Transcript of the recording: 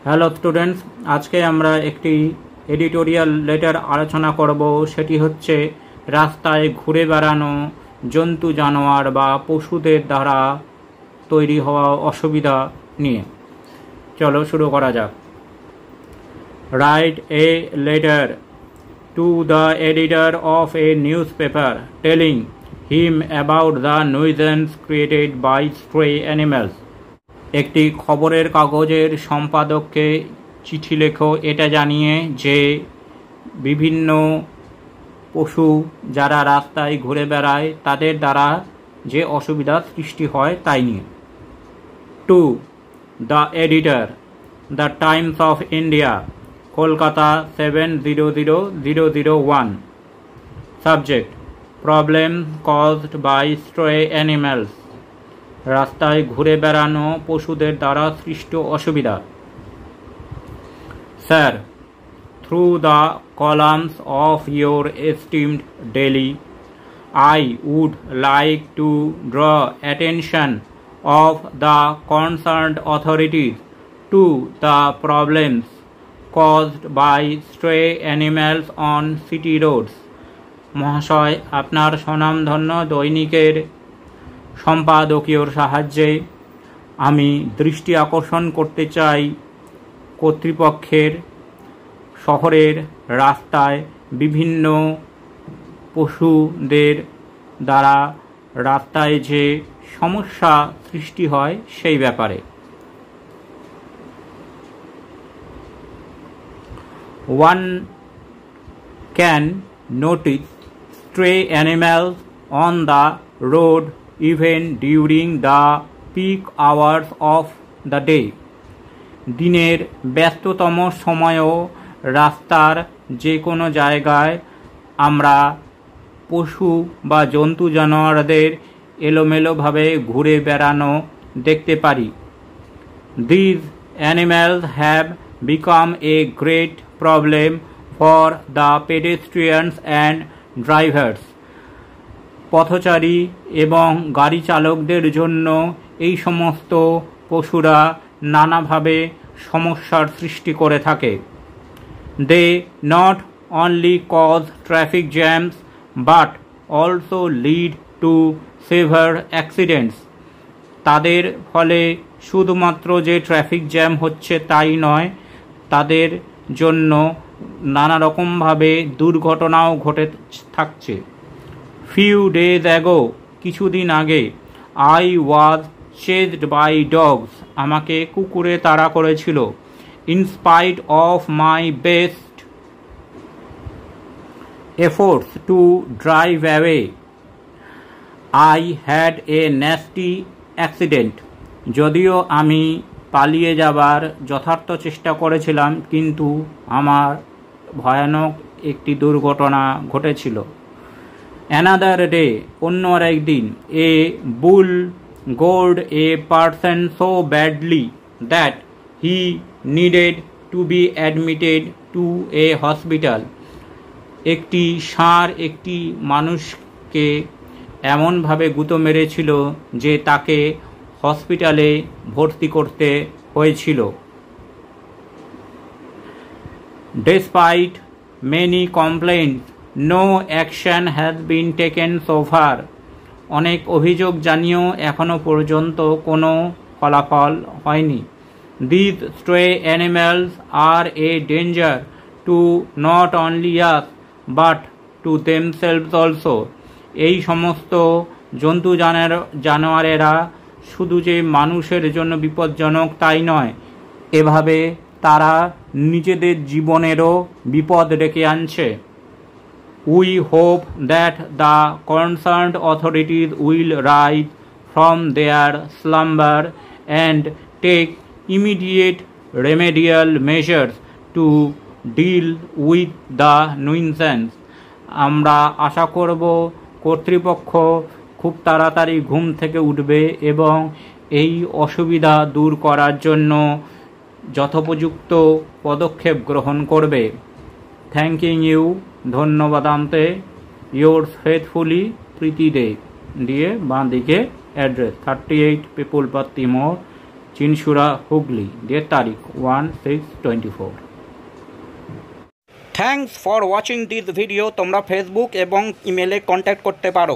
Hello students, আজকে আমরা একটি এডিটোরিয়াল লেটার আলোচনা করব। সেটি হচ্ছে রাস্তায় ঘুরে বেড়ানো জন্তু জানোয়ার বা পশুদের দ্বারা তৈরি হওয়া অসুবিধা নিয়ে। চলো শুরু করা যাক। Write a letter to the editor of a newspaper telling him about the nuisance created by stray animals. একটি খবরের কাগজের সম্পাদককে চিঠি লেখো এটা জানিয়ে যে বিভিন্ন পশু যারা রাস্তায় ঘুরে বেড়ায় তাদের দ্বারা যে অসুবিধা সৃষ্টি হয় তাই নিয়ে। To the editor, the Times of India, Kolkata 7/00/001। Subject problem caused by stray animals, রাস্তায় ঘুরে বেড়ানো পশুদের দ্বারা সৃষ্ট অসুবিধা। Sir, through the columns of your esteemed daily, I would like to draw attention of the concerned authorities to the problems caused by stray animals on city roads. মহাশয়, আপনার স্বনামধন্য দৈনিকের সম্পাদকীয়র সাহায্যে আমি দৃষ্টি আকর্ষণ করতে চাই কর্তৃপক্ষের শহরের রাস্তায় বিভিন্ন পশুদের দ্বারা রাস্তায় যে সমস্যা সৃষ্টি হয় সেই ব্যাপারে। One can notice stray animals on the road even during the peak hours of the day. দিনের ব্যস্ততম সময়েও রাস্তার যে কোনো জায়গায় আমরা পশু বা জন্তু জানোয়ারদের এলোমেলোভাবে ঘুরে বেড়ানো দেখতে পারি। These animals have become a great problem for the pedestrians and drivers. পথচারী এবং গাড়ি চালকদের জন্য এই সমস্ত পশুরা নানাভাবে সমস্যার সৃষ্টি করে থাকে। They not only cause traffic jams but also lead to severe accidents. তাদের ফলে শুধুমাত্র যে ট্রাফিক জ্যাম হচ্ছে তাই নয়, তাদের জন্য নানা রকমভাবে দুর্ঘটনাও ঘটে থাকছে। Few days ago, কিছুদিন আগে, I was chased by dogs. আমাকে কুকুরে তাড়া করেছিল। In spite of my best efforts to drive away, I had a nasty accident. যদিও আমি পালিয়ে যাবার যথার্থ চেষ্টা করেছিলাম, কিন্তু আমার ভয়ানক একটি দুর্ঘটনা ঘটেছিল। Another day, অন্য একদিন, a bull gored a person so badly that he needed to be admitted to a hospital. একটি ষাঁড় একটি মানুষকে এমনভাবে গুঁতো মেরেছিল যে তাকে হসপিটালে ভর্তি করতে হয়েছিল। Despite many complaints, no action has been taken so far. অনেক অভিযোগ জানিয়েও এখনো পর্যন্ত কোনো ফলাফল হয়নি। These stray animals are a danger to not only us but to themselves also. এই সমস্ত জন্তু জানোয়ারেরা শুধু যে মানুষের জন্য বিপজ্জনক তাই নয়, এভাবে তারা নিজেদের জীবনেরও বিপদ ডেকে আনছে। We hope that the concerned authorities will rise from their slumber and take immediate remedial measures to deal with the nuisance. আমরা আশা করব কর্তৃপক্ষ খুব তাড়াতাড়ি ঘুম থেকে উঠবে এবং এই অসুবিধা দূর করার জন্য যথোপযুক্ত পদক্ষেপ গ্রহণ করবে। থ্যাংকিং ইউ, ধন্যবাদান্তে, ইয়োর্স ফেথফুলি প্রীতি দে দিয়ে বাঁ দিকে অ্যাড্রেস 38 পিপুলপাত্তি মোড়, চিনসুরা হুগলি, ডেট তারিখ 1/6/24। Thanks for watching this video. তোমরা ফেসবুক এবং ইমেলে কন্ট্যাক্ট করতে পারো।